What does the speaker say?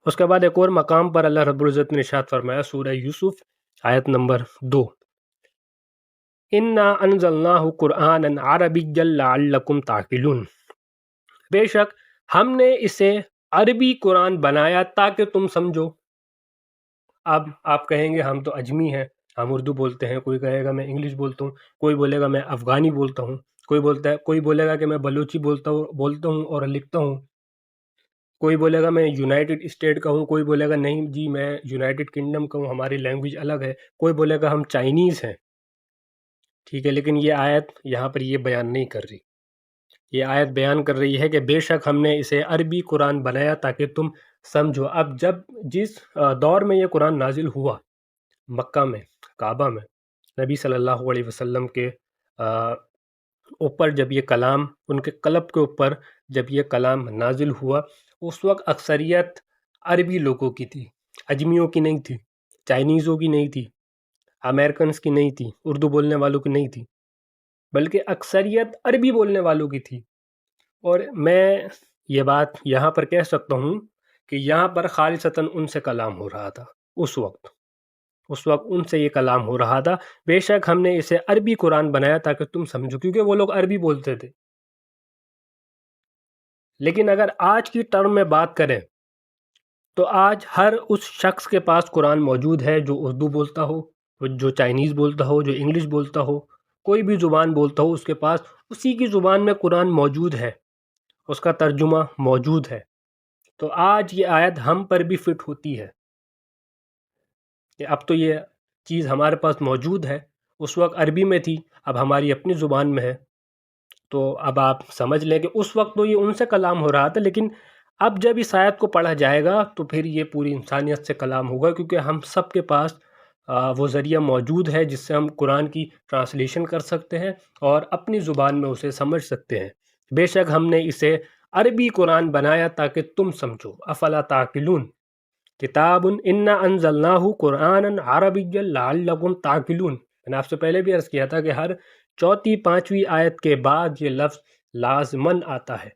اس کے بعد ایک اور مقام پر اللہ رب العزت نے ارشاد فرمایا سورہ یوسف آیت نمبر 2، اِنَّا أَنزَلْنَاهُ قُرْآنًا عَرَبِيًّا لَعَلَّكُمْ تَعْقِلُونَ، بے شک ہم نے اسے عربی قرآن بنایا تاکہ تم سمجھو۔ اب آپ کہیں گے ہم تو اجمی ہیں، ہم اردو بولتے ہیں، کوئی کہے گا میں انگلش بولتا ہوں، کوئی بولے گا میں افغانی بولتا ہوں، کوئی بولے گا کہ میں بلوچی بولتا ہوں اور لکھتا ہوں، کوئی بولے گا میں یونائٹڈ اسٹیٹ کا ہوں، کوئی بولے گا نہیں جی میں یونائٹڈ کنگڈم کا ہوں، ہماری لینگویج الگ ہے، کوئی بولے گا ہم چائنیز ہیں، ٹھیک ہے۔ لیکن یہ آیت یہاں پر یہ بیان نہیں کر رہی، یہ آیت بیان کر رہی ہے کہ بے شک ہم نے اسے عربی قرآن بنایا تاکہ تم سمجھو۔ اب جس دور میں یہ قرآن نازل ہوا، مکہ میں، کعبہ میں، نبی صلی اللہ علیہ وسلم کے اوپر جب یہ کلام، ان کے قلب کے اوپر جب یہ کلام نازل ہوا، اس وقت اکثریت عربی لوگوں کی تھی، اجمیوں کی نہیں تھی، چائنیزوں کی نہیں تھی، امریکنز کی نہیں تھی، اردو بولنے والوں کی نہیں تھی، بلکہ اکثریت عربی بولنے والوں کی تھی۔ اور میں یہ بات یہاں پر کہہ سکتا ہوں کہ یہاں پر خالصتاً ان سے کلام ہو رہا تھا، اس وقت ان سے یہ کلام ہو رہا تھا، بے شک ہم نے اسے عربی قرآن بنایا تاکہ تم سمجھو، کیونکہ وہ لوگ عربی بولتے تھے۔ لیکن اگر آج کی ٹرم میں بات کریں تو آج ہر اس شخص کے پاس قرآن موجود ہے جو اردو بولتا ہو، جو چائنیز بولتا ہو، جو انگلش بولتا ہو، کوئی بھی زبان بولتا ہو، اس کے پاس اسی کی زبان میں قرآن موجود ہے، اس کا ترجمہ موجود ہے۔ تو آج یہ آیت ہم پر بھی فٹ ہوتی ہے کہ اب تو یہ چیز ہمارے پاس موجود ہے، اس وقت عربی میں تھی، اب ہماری اپنی زبان میں ہے۔ تو اب آپ سمجھ لیں کہ اس وقت تو یہ ان سے کلام ہو رہا تھا، لیکن اب جب اس آیت کو پڑھا جائے گا تو پھر یہ پوری انسانیت سے کلام ہوگا، کیونکہ ہم سب کے پاس وہ ذریعہ موجود ہے جس سے ہم قرآن کی ٹرانسلیشن کر سکتے ہیں اور اپنی زبان میں اسے سمجھ سکتے ہیں۔ بے شک ہم نے اسے عربی قرآن بنایا تاکہ تم سمجھو، افلا تعقلون، کتاب انا انزلناہ قرآنا عربیا لعلکم تعقلون۔ میں نے آپ سے پہلے بھی عرض کیا تھا کہ ہر چوتھی پانچویں آیت کے بعد یہ لفظ لازماً آتا ہے،